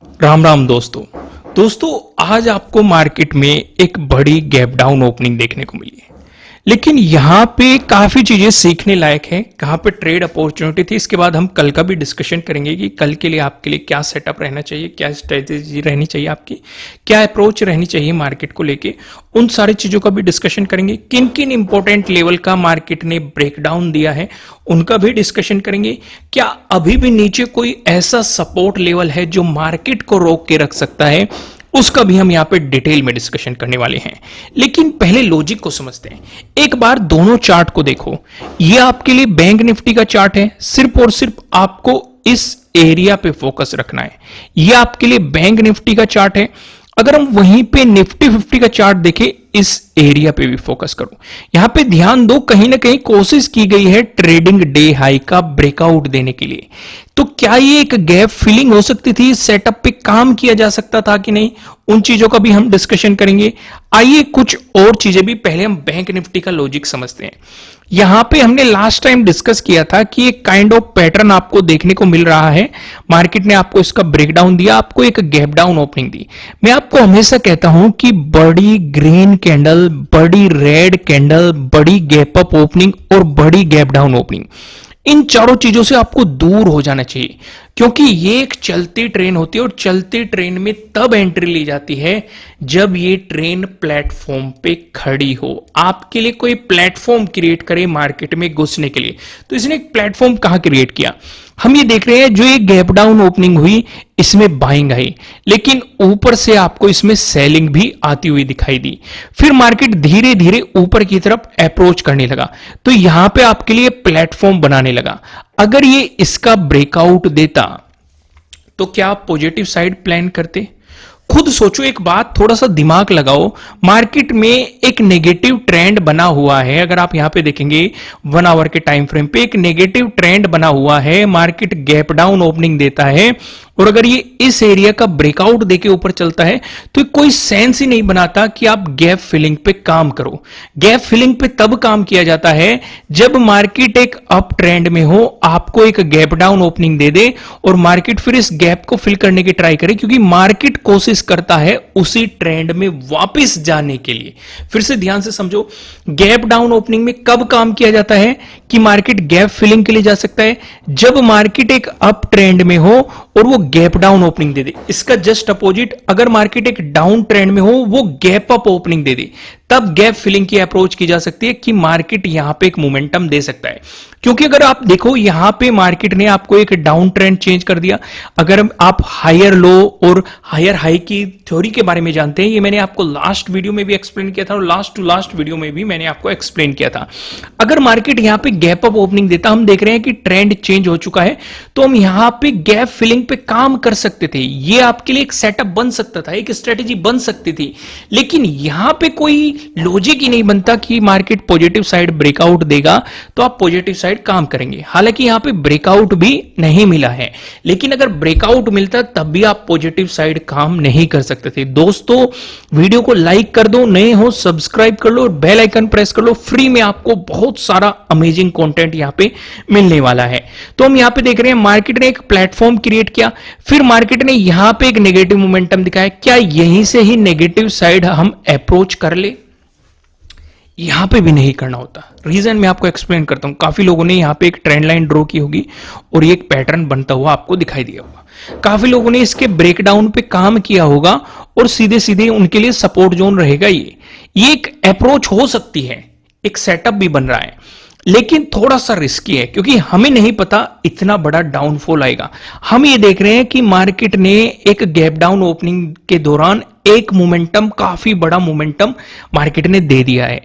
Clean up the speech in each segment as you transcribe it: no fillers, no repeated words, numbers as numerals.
राम राम दोस्तों आज आपको मार्केट में एक बड़ी गैप डाउन ओपनिंग देखने को मिली है। लेकिन यहाँ पे काफी चीजें सीखने लायक है। कहाँ पे ट्रेड अपॉर्चुनिटी थी, इसके बाद हम कल का भी डिस्कशन करेंगे कि कल के लिए आपके लिए क्या सेटअप रहना चाहिए, क्या स्ट्रेटेजी रहनी चाहिए, आपकी क्या अप्रोच रहनी चाहिए मार्केट को लेके। उन सारी चीजों का भी डिस्कशन करेंगे। किन किन इंपॉर्टेंट लेवल का मार्केट ने ब्रेकडाउन दिया है उनका भी डिस्कशन करेंगे। क्या अभी भी नीचे कोई ऐसा सपोर्ट लेवल है जो मार्केट को रोक के रख सकता है, उसका भी हम यहां पे डिटेल में डिस्कशन करने वाले हैं। लेकिन पहले लॉजिक को समझते हैं। एक बार दोनों चार्ट को देखो। यह आपके लिए बैंक निफ्टी का चार्ट है। सिर्फ और सिर्फ आपको इस एरिया पे फोकस रखना है। यह आपके लिए बैंक निफ्टी का चार्ट है। अगर हम वहीं पे निफ्टी 50 का चार्ट देखें, इस एरिया पे भी फोकस करो। यहां पे ध्यान दो, कहीं ना कहीं कोशिश की गई है ट्रेडिंग डे हाई का ब्रेकआउट देने के लिए। तो क्या ये एक गैप फिलिंग हो सकती थी, सेटअप पे काम किया जा सकता था कि नहीं, उन चीजों का भी हम डिस्कशन करेंगे। आइए कुछ और चीजें भी, पहले हम बैंक निफ्टी का लॉजिक समझते हैं। यहां पे हमने लास्ट टाइम डिस्कस किया था कि एक काइंड ऑफ पैटर्न आपको देखने को मिल रहा है। मार्केट ने आपको इसका ब्रेकडाउन दिया, आपको एक गैप डाउन ओपनिंग दी। मैं आपको हमेशा कहता हूं कि बड़ी ग्रीन कैंडल, बड़ी रेड कैंडल, बड़ी गैप अप ओपनिंग और बड़ी गैप डाउन ओपनिंग, इन चारों चीजों से आपको दूर हो जाना चाहिए। क्योंकि ये एक चलती ट्रेन होती है और चलती ट्रेन में तब एंट्री ली जाती है जब ये ट्रेन प्लेटफॉर्म पे खड़ी हो। आपके लिए कोई प्लेटफॉर्म क्रिएट करे मार्केट में घुसने के लिए। तो इसने एक प्लेटफॉर्म कहां क्रिएट किया, हम ये देख रहे हैं। जो ये गैप डाउन ओपनिंग हुई, इसमें बाइंग आई, लेकिन ऊपर से आपको इसमें सेलिंग भी आती हुई दिखाई दी। फिर मार्केट धीरे धीरे ऊपर की तरफ अप्रोच करने लगा, तो यहां पे आपके लिए प्लेटफॉर्म बनाने लगा। अगर ये इसका ब्रेकआउट देता तो क्या आप पॉजिटिव साइड प्लान करते? खुद सोचो एक बात, थोड़ा सा दिमाग लगाओ। मार्केट में एक नेगेटिव ट्रेंड बना हुआ है। अगर आप यहां पे देखेंगे 1 आवर के टाइम फ्रेम पे एक नेगेटिव ट्रेंड बना हुआ है। मार्केट गैप डाउन ओपनिंग देता है और अगर ये इस एरिया का ब्रेकआउट देके ऊपर चलता है तो कोई सेंस ही नहीं बनाता कि आप गैप फिलिंग पे काम करो। गैप फिलिंग पे तब काम किया जाता है जब मार्केट एक अप ट्रेंड में हो, आपको एक गैप डाउन ओपनिंग दे दे और मार्केट फिर इस गैप को फिल करने की ट्राई करे, क्योंकि मार्केट कोशिश करता है उसी ट्रेंड में वापस जाने के लिए। फिर से ध्यान से समझो, गैप डाउन ओपनिंग में कब काम किया जाता है कि मार्केट गैप फिलिंग के लिए जा सकता है जब मार्केट एक अप ट्रेंड में हो और वो गैप डाउन ओपनिंग दे दे। इसका जस्ट अपोजिट, अगर मार्केट एक डाउन ट्रेंड में हो, वो गैप अप ओपनिंग दे दे, तब गैप फिलिंग की अप्रोच की जा सकती है कि मार्केट यहां पे एक मोमेंटम दे सकता है। क्योंकि अगर आप देखो यहां पे मार्केट ने आपको एक डाउन ट्रेंड चेंज कर दिया। अगर आप हायर लो और हायर हाई की थ्योरी के बारे में जानते हैं, ये मैंने आपको लास्ट वीडियो में भी एक्सप्लेन किया था और लास्ट टू लास्ट वीडियो में भी मैंने आपको एक्सप्लेन किया था। अगर मार्केट यहां पे गैप अप ओपनिंग देता, हम देख रहे हैं कि ट्रेंड चेंज हो चुका है, तो हम यहां पे गैप फिलिंग पे काम कर सकते थे। ये आपके लिए एक सेटअप बन सकता था, एक स्ट्रेटेजी बन सकती थी। लेकिन यहां पे कोई लॉजिक ही नहीं बनता कि मार्केट पॉजिटिव साइड ब्रेकआउट देगा तो आप पॉजिटिव साइड काम करेंगे। हालांकि यहां पे ब्रेकआउट भी नहीं मिला है, लेकिन अगर ब्रेकआउट मिलता तब भी आप पॉजिटिव साइड काम नहीं कर सकते थे। दोस्तों वीडियो को लाइक कर दो, नए हो सब्सक्राइब कर लो और बेल आइकन प्रेस कर लो। फ्री में आपको बहुत सारा अमेजिंग कंटेंट यहां पे मिलने वाला है। तो हम यहां पे देख रहे हैं मार्केट ने एक प्लेटफॉर्म क्रिएट किया, फिर मार्केट ने यहां पे एक नेगेटिव मोमेंटम दिखाया। क्या यहीं से ही नेगेटिव साइड हम अप्रोच कर ले? यहां पे भी नहीं करना होता। रीजन मैं आपको एक्सप्लेन करता हूं। काफी लोगों ने यहां पे एक ट्रेंड लाइन ड्रॉ की होगी और ये एक पैटर्न बनता हुआ आपको दिखाई दिया होगा। काफी लोगों ने इसके ब्रेकडाउन पे काम किया होगा और सीधे सीधे उनके लिए सपोर्ट जोन रहेगा। ये एक अप्रोच हो सकती है, एक सेटअप भी बन रहा है, लेकिन थोड़ा सा रिस्की है क्योंकि हमें नहीं पता इतना बड़ा डाउनफॉल आएगा। हम ये देख रहे हैं कि मार्केट ने एक गैप डाउन ओपनिंग के दौरान एक मोमेंटम, काफी बड़ा मोमेंटम मार्केट ने दे दिया है।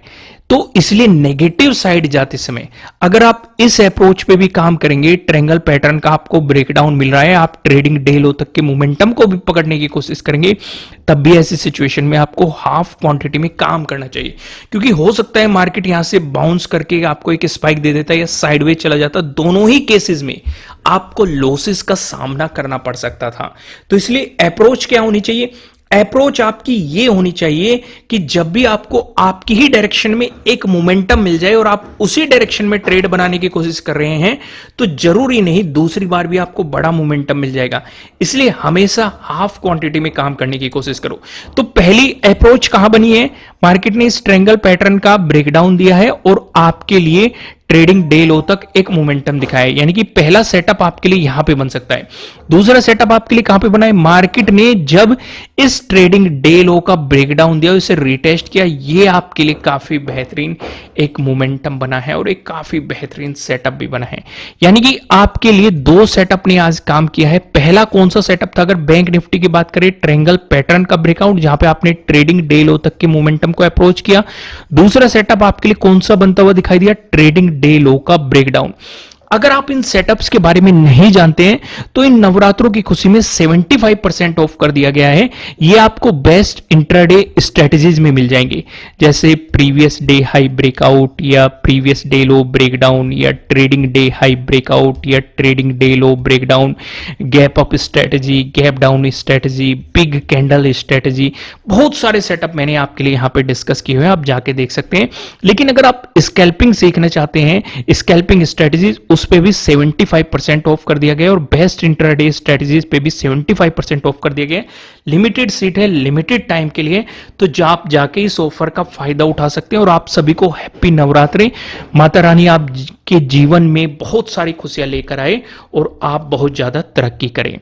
तो इसलिए नेगेटिव साइड जाते समय अगर आप इस अप्रोच पे भी काम करेंगे, ट्रायंगल पैटर्न का आपको ब्रेकडाउन मिल रहा है, आप ट्रेडिंग डे लो तक के मोमेंटम को भी पकड़ने की कोशिश करेंगे, तब भी ऐसी सिचुएशन में आपको हाफ क्वांटिटी में काम करना चाहिए। क्योंकि हो सकता है मार्केट यहां से बाउंस करके आपको एक स्पाइक दे देता है या साइडवेज चला जाता। दोनों ही केसेस में आपको लॉसेस का सामना करना पड़ सकता था। तो इसलिए अप्रोच क्या होनी चाहिए? अप्रोच आपकी ये होनी चाहिए कि जब भी आपको आपकी ही डायरेक्शन में एक मोमेंटम मिल जाए और आप उसी डायरेक्शन में ट्रेड बनाने की कोशिश कर रहे हैं, तो जरूरी नहीं दूसरी बार भी आपको बड़ा मोमेंटम मिल जाएगा। इसलिए हमेशा हाफ क्वांटिटी में काम करने की कोशिश करो। तो पहली अप्रोच कहां बनी है? मार्केट ने इस ट्रायंगल पैटर्न का ब्रेकडाउन दिया है और आपके लिए ट्रेडिंग डे लो तक एक मोमेंटम दिखाया है, यानी कि पहला सेटअप आपके लिए यहां पे बन सकता है। दूसरा सेटअप आपके लिए कहां पे बना है? मार्केट ने जब इस ट्रेडिंग डे लो का ब्रेकडाउन दिया, इसे रिटेस्ट किया, ये आपके लिए काफी बेहतरीन एक मोमेंटम बना है और एक काफी बेहतरीन सेटअप भी बना है। यानी कि आपके लिए दो सेटअप ने आज काम किया है। पहला कौन सा सेटअप था? अगर बैंक निफ्टी की बात करें, ट्रायंगल पैटर्न का ब्रेकआउट, जहां पे आपने ट्रेडिंग डे लो तक के मोमेंटम को अप्रोच किया। दूसरा सेटअप आपके लिए कौन सा बनता हुआ दिखाई दिया? ट्रेडिंग डे लो का ब्रेकडाउन। अगर आप इन सेटअप्स के बारे में नहीं जानते हैं तो इन नवरात्रों की खुशी में 75% ऑफ कर दिया गया है। ये आपको बेस्ट इंट्राडे स्ट्रेटजीज में मिल जाएंगे, जैसे प्रीवियस डे हाई ब्रेकआउट या प्रीवियस डे लो ब्रेकडाउन या ट्रेडिंग डे हाई ब्रेकआउट या ट्रेडिंग डे लो breakdown, gap up strategy, gap down strategy, big candle strategy. बहुत सारे सेटअप मैंने आपके लिए यहां पे डिस्कस किए हुए हैं, आप जाके देख सकते हैं। लेकिन अगर आप स्कैल्पिंग सीखना चाहते हैं, स्कैल्पिंग स्ट्रेटजीज, उस पे भी 75% ऑफ कर दिया गया और बेस्ट इंट्राडे स्ट्रेटजीज पे भी 75% ऑफ कर दिया गया। लिमिटेड सीट है, लिमिटेड टाइम के लिए, तो आप जाके इस ऑफर का फायदा उठा सकते हैं। और आप सभी को हैप्पी नवरात्रि। माता रानी आपके जीवन में बहुत सारी खुशियां लेकर आए और आप बहुत ज्यादा तरक्की करें।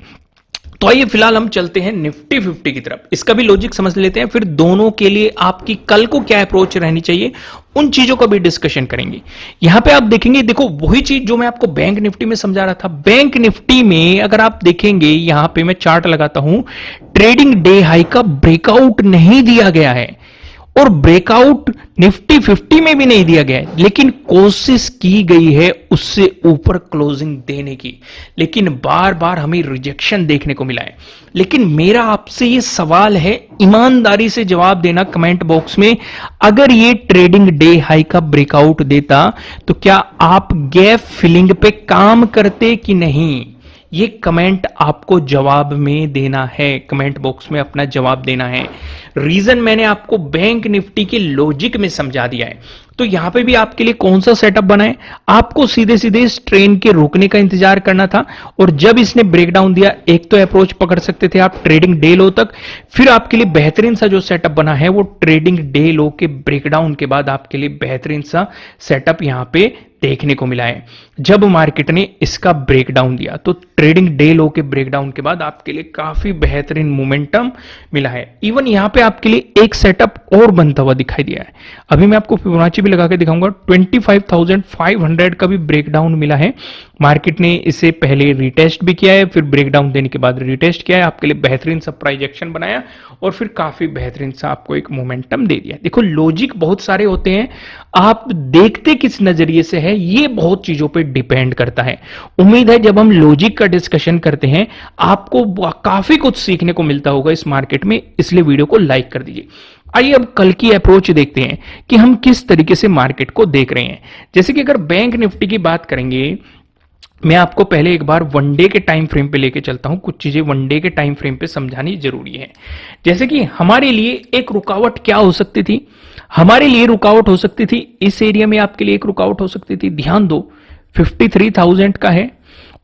तो आइए फिलहाल हम चलते हैं निफ्टी 50 की तरफ, इसका भी लॉजिक समझ लेते हैं, फिर दोनों के लिए आपकी कल को क्या अप्रोच रहनी चाहिए उन चीजों का भी डिस्कशन करेंगे। यहां पे आप देखेंगे, देखो वही चीज जो मैं आपको बैंक निफ्टी में समझा रहा था। बैंक निफ्टी में अगर आप देखेंगे, यहां पे मैं चार्ट लगाता हूं, ट्रेडिंग डे हाई का ब्रेकआउट नहीं दिया गया है और ब्रेकआउट निफ्टी 50 में भी नहीं दिया गया है, लेकिन कोशिश की गई है उससे ऊपर क्लोजिंग देने की, लेकिन बार बार हमें रिजेक्शन देखने को मिला है। लेकिन मेरा आपसे ये सवाल है, ईमानदारी से जवाब देना कमेंट बॉक्स में, अगर ये ट्रेडिंग डे हाई का ब्रेकआउट देता तो क्या आप गैप फिलिंग पे काम करते कि नहीं? ये कमेंट आपको जवाब में देना है, कमेंट बॉक्स में अपना जवाब देना है। रीजन मैंने आपको बैंक निफ्टी के लॉजिक में समझा दिया है। तो यहां पे भी आपके लिए कौन सा सेटअप बना है? आपको सीधे सीधे इस ट्रेन के रुकने का इंतजार करना था और जब इसने ब्रेकडाउन दिया, एक तो अप्रोच पकड़ सकते थे आप ट्रेडिंग डे लो तक, फिर आपके लिए बेहतरीन सा जो सेटअप बना है वो ट्रेडिंग डे लो के ब्रेकडाउन के बाद आपके लिए बेहतरीन सा सेटअप यहां पे देखने को मिला है। जब मार्केट ने इसका ब्रेकडाउन दिया तो ट्रेडिंग डे लो के ब्रेकडाउन के बाद आपके लिए काफी बेहतरीन मोमेंटम मिला है। इवन यहां पे आपके लिए एक सेटअप और बनता हुआ दिखाई दिया है। अभी मैं आपको फिबोनाची भी लगा के दिखाऊंगा। 25,500 का भी ब्रेकडाउन मिला है। मार्केट ने इसे पहले रिटेस्ट भी किया है, फिर ब्रेकडाउन देने के बाद रिटेस्ट किया है, आपके लिए बेहतरीन सा प्राइस एक्शन बनाया और फिर काफी बेहतरीन सा आपको एक मोमेंटम दे दिया। देखो लॉजिक बहुत सारे होते हैं, आप देखते किस नजरिए से है ये बहुत चीजों पे डिपेंड करता है। उम्मीद है जब हम लॉजिक का डिस्कशन करते हैं आपको काफी कुछ सीखने को मिलता होगा इस मार्केट में, इसलिए वीडियो को लाइक कर दीजिए। आइए अब कल की अप्रोच देखते हैं कि हम किस तरीके से मार्केट को देख रहे हैं। जैसे कि अगर बैंक निफ्टी की बात करेंगे, मैं आपको पहले एक बार वनडे के टाइम फ्रेम पे लेके चलता हूं। कुछ चीजें वनडे के टाइम फ्रेम पे समझानी जरूरी है। जैसे कि हमारे लिए एक रुकावट क्या हो सकती थी? हमारे लिए रुकावट हो सकती थी, इस एरिया में आपके लिए एक रुकावट हो सकती थी, ध्यान दो 53,000 का है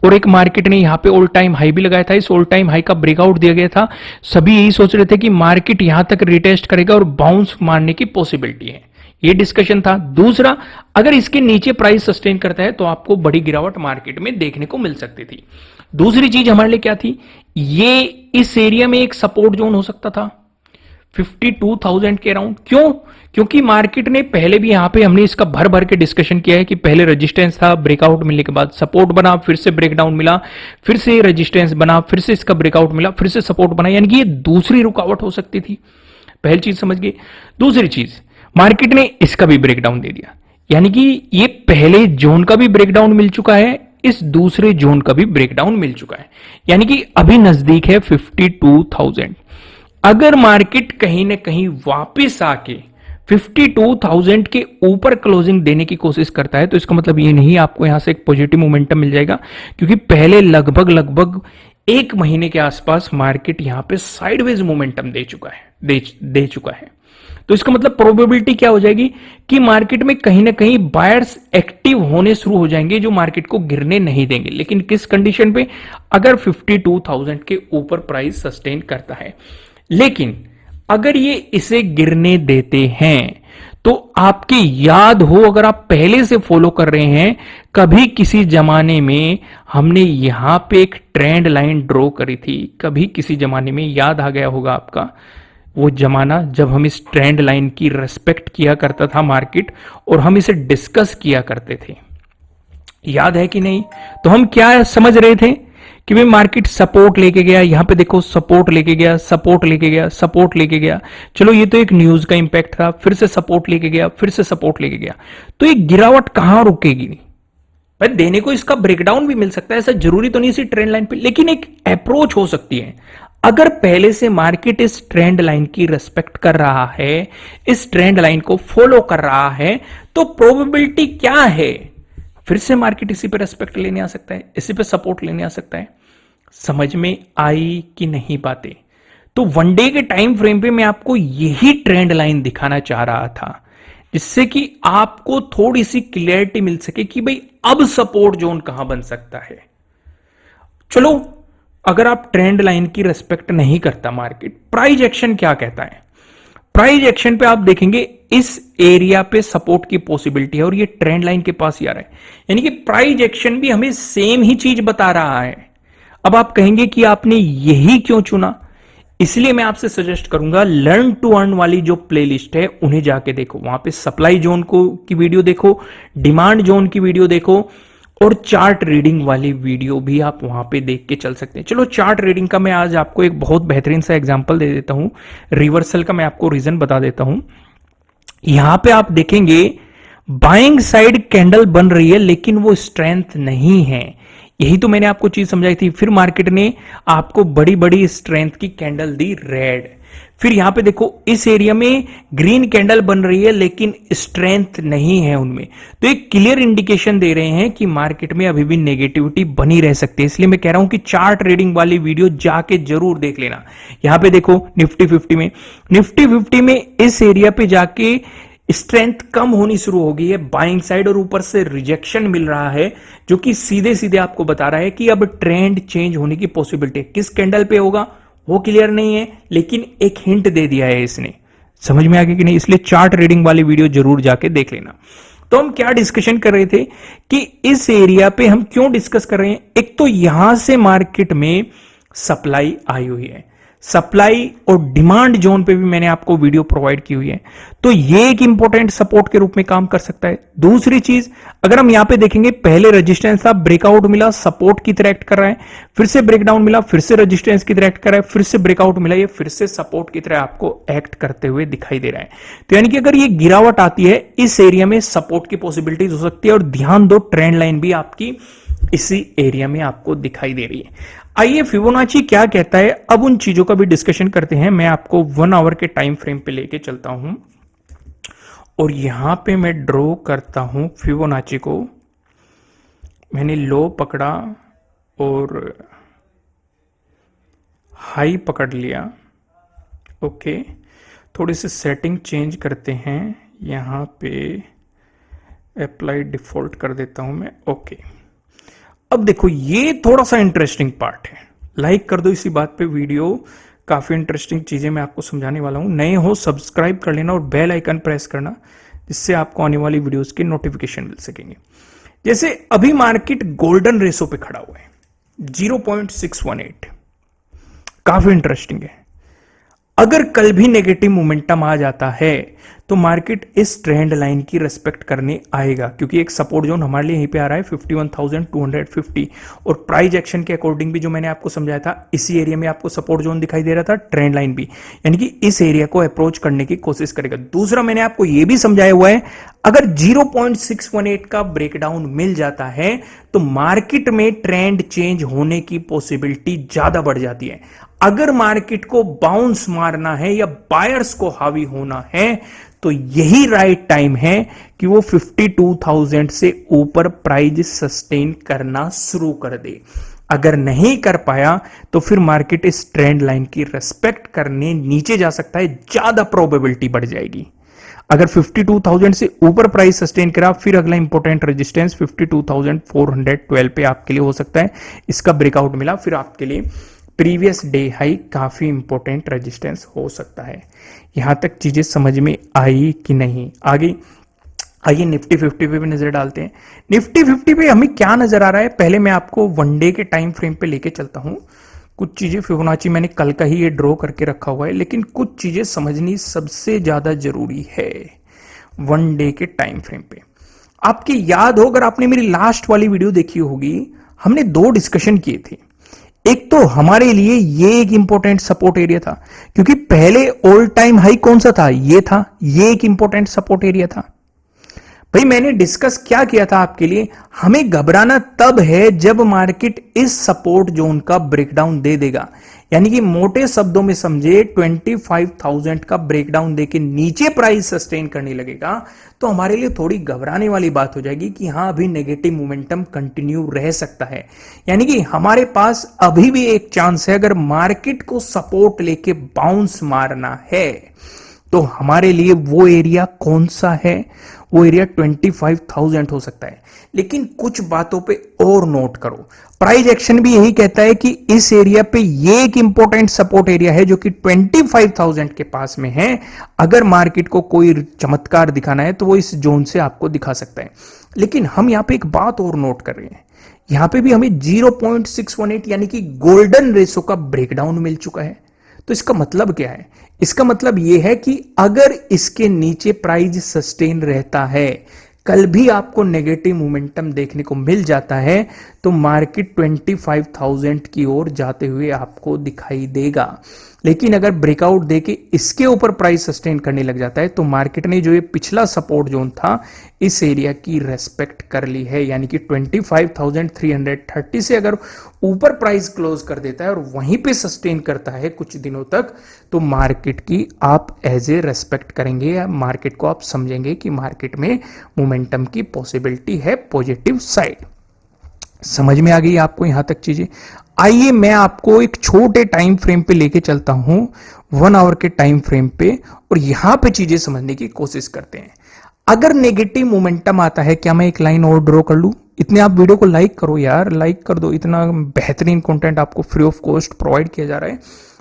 और एक मार्केट ने यहां पे ऑल टाइम हाई भी लगाया था। इस ऑल टाइम हाई का ब्रेकआउट दिया गया था। सभी यही सोच रहे थे कि मार्केट यहां तक रिटेस्ट करेगा और बाउंस मारने की पॉसिबिलिटी है, ये डिस्कशन था। दूसरा, अगर इसके नीचे प्राइस सस्टेन करता है तो आपको बड़ी गिरावट मार्केट में देखने को मिल सकती थी। दूसरी चीज हमारे लिए क्या थी? ये इस एरिया में एक सपोर्ट जोन हो सकता था 52,000 के अराउंड। क्यों? क्योंकि मार्केट ने पहले भी यहां पे हमने इसका भर भर के डिस्कशन किया है कि पहले रेजिस्टेंस था, ब्रेकआउट मिलने के बाद सपोर्ट बना, फिर से ब्रेकडाउन मिला, फिर से रेजिस्टेंस बना, फिर से इसका ब्रेकआउट मिला, फिर से सपोर्ट बना, यानी कि ये दूसरी रुकावट हो सकती थी। पहली चीज समझ गए। दूसरी चीज, मार्केट ने इसका भी ब्रेकडाउन दे दिया, यानी कि ये पहले जोन का भी ब्रेकडाउन मिल चुका है, इस दूसरे जोन का भी ब्रेकडाउन मिल चुका है, यानी कि अभी नजदीक है 52,000। अगर मार्केट कहीं ना कहीं वापस आके 52,000 के ऊपर क्लोजिंग देने की कोशिश करता है तो इसका मतलब ये नहीं आपको यहां से एक पॉजिटिव मोमेंटम मिल जाएगा, क्योंकि पहले लगभग एक महीने के आसपास मार्केट यहां पे साइडवेज मोमेंटम दे चुका है। तो इसका मतलब प्रोबेबिलिटी क्या हो जाएगी कि मार्केट में कहीं ना कहीं बायर्स एक्टिव होने शुरू हो जाएंगे जो मार्केट को गिरने नहीं देंगे। लेकिन किस कंडीशन पे? अगर 52,000 के ऊपर प्राइस सस्टेन करता है। लेकिन अगर ये इसे गिरने देते हैं तो आपके याद हो, अगर आप पहले से फॉलो कर रहे हैं, कभी किसी जमाने में हमने यहां पे एक ट्रेंड लाइन ड्रॉ करी थी। कभी किसी जमाने में याद आ गया होगा आपका वो जमाना जब हम इस ट्रेंड लाइन की रेस्पेक्ट किया करता था मार्केट, और हम इसे डिस्कस किया करते थे। याद है कि नहीं? तो हम क्या समझ रहे थे कि भाई मार्केट सपोर्ट लेके गया, यहां पे देखो सपोर्ट लेके गया, सपोर्ट लेके गया, सपोर्ट लेके गया। चलो ये तो एक न्यूज का इंपैक्ट था, फिर से सपोर्ट लेके गया, फिर से सपोर्ट लेके गया। तो ये गिरावट कहां रुकेगी? भाई देने को इसका ब्रेकडाउन भी मिल सकता है, ऐसा जरूरी तो नहीं इसी ट्रेंड लाइन पे, लेकिन एक अप्रोच हो सकती है। अगर पहले से मार्केट इस ट्रेंड लाइन की रेस्पेक्ट कर रहा है, इस ट्रेंड लाइन को फॉलो कर रहा है, तो प्रोबेबिलिटी क्या है फिर से मार्केट इसी पे रेस्पेक्ट लेने आ सकता है, इसी पे सपोर्ट लेने आ सकता है। समझ में आई कि नहीं बातें? तो वन डे के टाइम फ्रेम पे मैं आपको यही ट्रेंड लाइन दिखाना चाह रहा था, जिससे कि आपको थोड़ी सी क्लियरिटी मिल सके कि भाई अब सपोर्ट जोन कहां बन सकता है। चलो, अगर आप ट्रेंड लाइन की रेस्पेक्ट नहीं करता मार्केट, प्राइस एक्शन क्या कहता है? प्राइस एक्शन पे आप देखेंगे इस एरिया पे सपोर्ट की पॉसिबिलिटी है और ये ट्रेंड लाइन के पास ही आ रहा है, यानी कि प्राइस एक्शन भी हमें सेम ही चीज बता रहा है। अब आप कहेंगे कि आपने यही क्यों चुना? इसलिए मैं आपसे सजेस्ट करूंगा लर्न टू अर्न वाली जो प्लेलिस्ट है उन्हें जाके देखो। वहां पे सप्लाई जोन को की वीडियो देखो, डिमांड जोन की वीडियो देखो, और चार्ट रीडिंग वाली वीडियो भी आप वहां पे देख के चल सकते हैं। चलो, चार्ट रीडिंग का मैं आज आपको एक बहुत बेहतरीन सा एग्जांपल दे देता हूं। रिवर्सल का मैं आपको रीजन बता देता हूं। यहां पे आप देखेंगे बाइंग साइड कैंडल बन रही है, लेकिन वो स्ट्रेंथ नहीं है। यही तो मैंने आपको चीज समझाई थी। फिर मार्केट ने आपको बड़ी बड़ी स्ट्रेंथ की कैंडल दी रेड। फिर यहां पे देखो इस एरिया में ग्रीन कैंडल बन रही है, लेकिन स्ट्रेंथ नहीं है उनमें। तो एक क्लियर इंडिकेशन दे रहे हैं कि मार्केट में अभी भी नेगेटिविटी बनी रह सकती है। इसलिए मैं कह रहा हूं कि चार्ट रीडिंग वाली वीडियो जाके जरूर देख लेना। यहां पे देखो निफ्टी 50 में इस एरिया पे जाके स्ट्रेंथ कम होनी शुरू हो गई है बाइंग साइड, और ऊपर से रिजेक्शन मिल रहा है, जो कि सीधे सीधे आपको बता रहा है कि अब ट्रेंड चेंज होने की पॉसिबिलिटी। किस कैंडल पे होगा वो क्लियर नहीं है, लेकिन एक हिंट दे दिया है इसने। समझ में आ गया कि नहीं? इसलिए चार्ट रीडिंग वाली वीडियो जरूर जाके देख लेना। तो हम क्या डिस्कशन कर रहे थे कि इस एरिया पे हम क्यों डिस्कस कर रहे हैं? एक तो यहां से मार्केट में सप्लाई आई हुई है, सप्लाई और डिमांड जोन पे भी मैंने आपको वीडियो प्रोवाइड की हुई है, तो ये एक इंपॉर्टेंट सपोर्ट के रूप में काम कर सकता है। दूसरी चीज, अगर हम यहां पे देखेंगे, पहले रेजिस्टेंस था, ब्रेकआउट मिला, सपोर्ट की तरह एक्ट कर रहा है, फिर से ब्रेकडाउन मिला, फिर से रेजिस्टेंस की तरह एक्ट कर रहा है, फिर से ब्रेकआउट मिला, ये फिर से सपोर्ट की तरह आपको एक्ट करते हुए दिखाई दे रहा है। तो यानी कि अगर ये गिरावट आती है, इस एरिया में सपोर्ट की पॉसिबिलिटीज हो सकती है। और ध्यान दो, ट्रेंड लाइन भी आपकी इसी एरिया में आपको दिखाई दे रही है। आइए फिबोनाची क्या कहता है, अब उन चीजों का भी डिस्कशन करते हैं। मैं आपको 1 आवर के टाइम फ्रेम पे लेके चलता हूं, और यहां पे मैं ड्रॉ करता हूं फिबोनाची को। मैंने लो पकड़ा और हाई पकड़ लिया। ओके, थोड़ी सी सेटिंग चेंज करते हैं, यहां पे अप्लाई डिफॉल्ट कर देता हूं मैं। ओके, अब देखो ये थोड़ा सा इंटरेस्टिंग पार्ट है, लाइक कर दो इसी बात पे वीडियो। काफी इंटरेस्टिंग चीजें मैं आपको समझाने वाला हूं। नए हो सब्सक्राइब कर लेना और बेल आइकन प्रेस करना, जिससे आपको आने वाली वीडियोस के नोटिफिकेशन मिल सकेंगे। जैसे अभी मार्केट गोल्डन रेशो पे खड़ा हुआ है 0.618, काफी इंटरेस्टिंग है। अगर कल भी नेगेटिव मोमेंटम आ जाता है तो मार्केट इस ट्रेंड लाइन की रेस्पेक्ट करने आएगा, क्योंकि एक सपोर्ट जोन हमारे लिए यहीं पे आ रहा है 51,250, और प्राइस एक्शन के अकॉर्डिंग भी जो मैंने आपको समझाया था, इसी एरिया में आपको सपोर्ट जोन दिखाई दे रहा था, ट्रेंड लाइन भी, यानी कि इस एरिया को अप्रोच करने की कोशिश करेगा। दूसरा, मैंने आपको यह भी समझाया हुआ है, अगर 0.618 का ब्रेकडाउन मिल जाता है तो मार्केट में ट्रेंड चेंज होने की पॉसिबिलिटी ज्यादा बढ़ जाती है। अगर मार्केट को बाउंस मारना है या बायर्स को हावी होना है, तो यही राइट टाइम है कि वो 52,000 से ऊपर प्राइस सस्टेन करना शुरू कर दे। अगर नहीं कर पाया तो फिर मार्केट इस ट्रेंड लाइन की रेस्पेक्ट करने नीचे जा सकता है, ज्यादा प्रोबेबिलिटी बढ़ जाएगी। अगर 52,000 से ऊपर प्राइस सस्टेन करा, फिर अगला इंपॉर्टेंट रेजिस्टेंस 52,412 पे आपके लिए हो सकता है। इसका ब्रेकआउट मिला फिर आपके लिए प्रीवियस डे हाई काफी इंपॉर्टेंट रेजिस्टेंस हो सकता है। यहां तक चीजें समझ में आई कि नहीं? आगे आइए निफ्टी 50 पे भी नजर डालते हैं। निफ्टी 50 पे हमें क्या नजर आ रहा है, पहले मैं आपको वन डे के टाइम फ्रेम पे लेके चलता हूं। कुछ चीजें फिबोनाची मैंने कल का ही ये ड्रॉ करके रखा हुआ है, लेकिन कुछ चीजें समझनी सबसे ज्यादा जरूरी है वन डे के टाइम फ्रेम पे। आपकी याद हो, अगर आपने मेरी लास्ट वाली वीडियो देखी होगी, हमने दो डिस्कशन किए थे। एक तो हमारे लिए ये एक इंपॉर्टेंट सपोर्ट एरिया था, क्योंकि पहले ऑल टाइम हाई कौन सा था, ये था, ये एक इंपॉर्टेंट सपोर्ट एरिया था। भाई मैंने डिस्कस क्या किया था आपके लिए, हमें घबराना तब है जब मार्केट इस सपोर्ट जोन का ब्रेकडाउन दे देगा, यानी कि मोटे शब्दों में समझे 25,000 का ब्रेकडाउन देके नीचे प्राइस सस्टेन करने लगेगा, तो हमारे लिए थोड़ी घबराने वाली बात हो जाएगी कि हां अभी नेगेटिव मोमेंटम कंटिन्यू रह सकता है। यानी कि हमारे पास अभी भी एक चांस है, अगर मार्केट को सपोर्ट लेके बाउंस मारना है तो हमारे लिए वो एरिया कौन सा है, वो एरिया 25,000 हो सकता है। लेकिन कुछ बातों पे और नोट करो, प्राइस एक्शन भी यही कहता है कि इस एरिया पे ये एक इंपॉर्टेंट सपोर्ट एरिया है जो कि 25,000 के पास में है। अगर मार्केट को कोई चमत्कार दिखाना है तो वो इस जोन से आपको दिखा सकता है। लेकिन हम यहां पे एक बात और नोट कर रहे हैं, यहां पे भी हमें 0.618 यानी कि गोल्डन रेशो का ब्रेकडाउन मिल चुका है। तो इसका मतलब क्या है? इसका मतलब यह है कि अगर इसके नीचे प्राइस सस्टेन रहता है, कल भी आपको नेगेटिव मोमेंटम देखने को मिल जाता है, तो मार्केट 25,000 की ओर जाते हुए आपको दिखाई देगा। लेकिन अगर ब्रेकआउट देके इसके ऊपर प्राइस सस्टेन करने लग जाता है, तो मार्केट ने जो ये पिछला सपोर्ट जोन था इस एरिया की रेस्पेक्ट कर ली है, यानी कि 25,330 से अगर ऊपर प्राइस क्लोज कर देता है और वहीं पे सस्टेन करता है कुछ दिनों तक, तो मार्केट की आप एज ए रेस्पेक्ट करेंगे, या मार्केट को आप समझेंगे कि मार्केट में मोमेंटम की पॉसिबिलिटी है पॉजिटिव साइड। समझ में आ गई आपको यहां तक चीजें? आइए मैं आपको एक छोटे टाइम फ्रेम पे लेके चलता हूं, 1 आवर के टाइम फ्रेम पे, और यहां पे चीजें समझने की कोशिश करते हैं। अगर नेगेटिव मोमेंटम आता है, क्या मैं एक लाइन और ड्रॉ कर लूं? इतने आप वीडियो को लाइक करो यार, लाइक कर दो, इतना बेहतरीन कंटेंट आपको फ्री ऑफ कॉस्ट प्रोवाइड किया जा रहा है,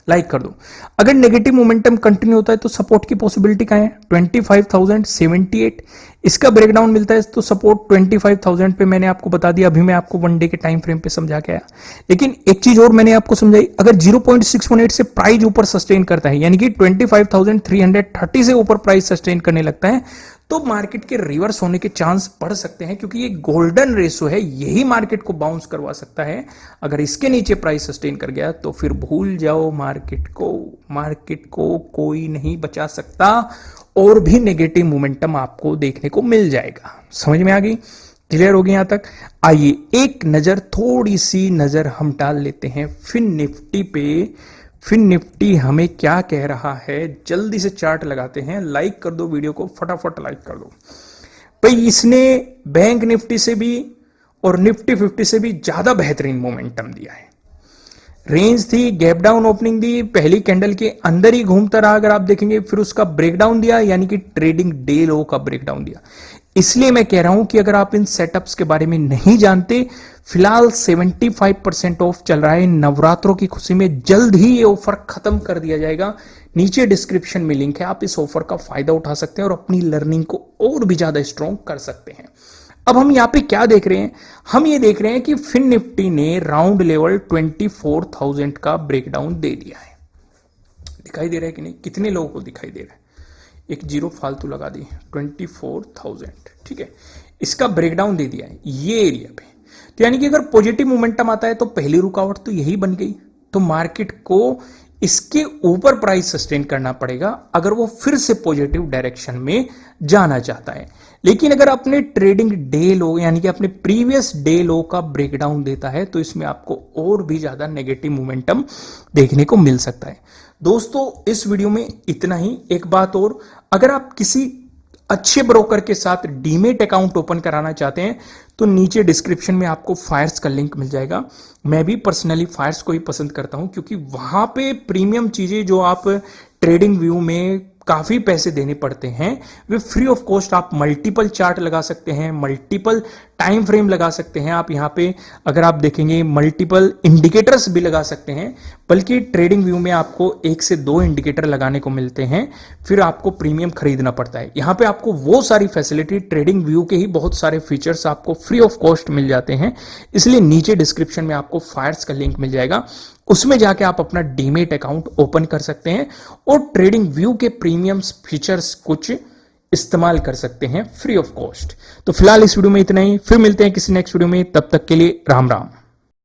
लाइक कर दो। अगर नेगेटिव मोमेंटम कंटिन्यू होता है तो सपोर्ट की पॉसिबिलिटी क्या है? 25,078। इसका ब्रेकडाउन मिलता है तो सपोर्ट 25,000 पे मैंने आपको बता दिया, अभी मैं आपको वन डे के टाइम फ्रेम पे समझा के आया। लेकिन एक चीज और मैंने आपको समझाई, अगर 0.618 से प्राइस ऊपर सस्टेन करता है, यानी कि 25,330 से ऊपर प्राइस सस्टेन करने लगता है, तो मार्केट के रिवर्स होने के चांस बढ़ सकते हैं, क्योंकि ये गोल्डन रेशो है, यही मार्केट को बाउंस करवा सकता है। अगर इसके नीचे प्राइस सस्टेन कर गया तो फिर भूल जाओ मार्केट को कोई नहीं बचा सकता, और भी नेगेटिव मोमेंटम आपको देखने को मिल जाएगा। समझ में आ गई? क्लियर हो गई यहां तक? आइए एक नजर, थोड़ी सी नजर हम डाल लेते हैं फिन निफ्टी पे। फिन निफ्टी हमें क्या कह रहा है, जल्दी से चार्ट लगाते हैं। लाइक कर दो वीडियो को, फटाफट लाइक कर दो भाई। इसने बैंक निफ्टी से भी और निफ्टी 50 से भी ज्यादा बेहतरीन मोमेंटम दिया है। रेंज थी, गैप डाउन ओपनिंग दी, पहली कैंडल के अंदर ही घूमता रहा अगर आप देखेंगे, फिर उसका ब्रेकडाउन दिया, यानी कि ट्रेडिंग डे लो का ब्रेकडाउन दिया। इसलिए मैं कह रहा हूं कि अगर आप इन सेटअप्स के बारे में नहीं जानते, फिलहाल 75% ऑफ चल रहा है। नवरात्रों की खुशी में जल्द ही ये ऑफर खत्म कर दिया जाएगा। नीचे डिस्क्रिप्शन में लिंक है, आप इस ऑफर का फायदा उठा सकते हैं और अपनी लर्निंग को और भी ज्यादा स्ट्रॉन्ग कर सकते हैं। अब हम यहां पे क्या देख रहे हैं? हम ये देख रहे हैं कि फिन निफ्टी ने राउंड लेवल 24,000 का ब्रेकडाउन दे दिया है। दिखाई दे रहा है कि नहीं? कितने लोगों को दिखाई दे रहा है? एक जीरो फालतू लगा दी, 24,000, ठीक है। इसका ब्रेकडाउन दे दिया है ये एरिया पे। तो यानी कि अगर पॉजिटिव मोमेंटम आता है तो पहली रुकावट तो यही बन गई, तो मार्केट को इसके ऊपर प्राइस सस्टेन करना पड़ेगा अगर वो फिर से पॉजिटिव डायरेक्शन में जाना चाहता है। लेकिन अगर अपने ट्रेडिंग डे लो, यानी कि अपने प्रीवियस डे लो का ब्रेकडाउन देता है, तो इसमें आपको और भी ज्यादा नेगेटिव मोमेंटम देखने को मिल सकता है। दोस्तों इस वीडियो में इतना ही। एक बात और, अगर आप किसी अच्छे ब्रोकर के साथ डीमेट अकाउंट ओपन कराना चाहते हैं तो नीचे डिस्क्रिप्शन में आपको फायर्स का लिंक मिल जाएगा। मैं भी पर्सनली फायर्स को ही पसंद करता हूं, क्योंकि वहां पे प्रीमियम चीजें जो आप ट्रेडिंग व्यू में काफी पैसे देने पड़ते हैं, वे फ्री ऑफ कॉस्ट आप मल्टीपल चार्ट लगा सकते हैं, मल्टीपल टाइम फ्रेम लगा सकते हैं। आप यहां पे अगर आप देखेंगे मल्टीपल इंडिकेटर्स भी लगा सकते हैं, बल्कि ट्रेडिंग व्यू में आपको 1 से 2 इंडिकेटर लगाने को मिलते हैं, फिर आपको प्रीमियम खरीदना पड़ता है। यहां पे आपको वो सारी फैसिलिटी, ट्रेडिंग व्यू के ही बहुत सारे फीचर्स आपको फ्री ऑफ कॉस्ट मिल जाते हैं। इसलिए नीचे डिस्क्रिप्शन में आपको फायर्स का लिंक मिल जाएगा, उसमें जाके आप अपना डीमेट अकाउंट ओपन कर सकते हैं और ट्रेडिंग व्यू के प्रीमियम फीचर्स कुछ इस्तेमाल कर सकते हैं फ्री ऑफ कॉस्ट। तो फिलहाल इस वीडियो में इतना ही, फिर मिलते हैं किसी नेक्स्ट वीडियो में, तब तक के लिए राम राम।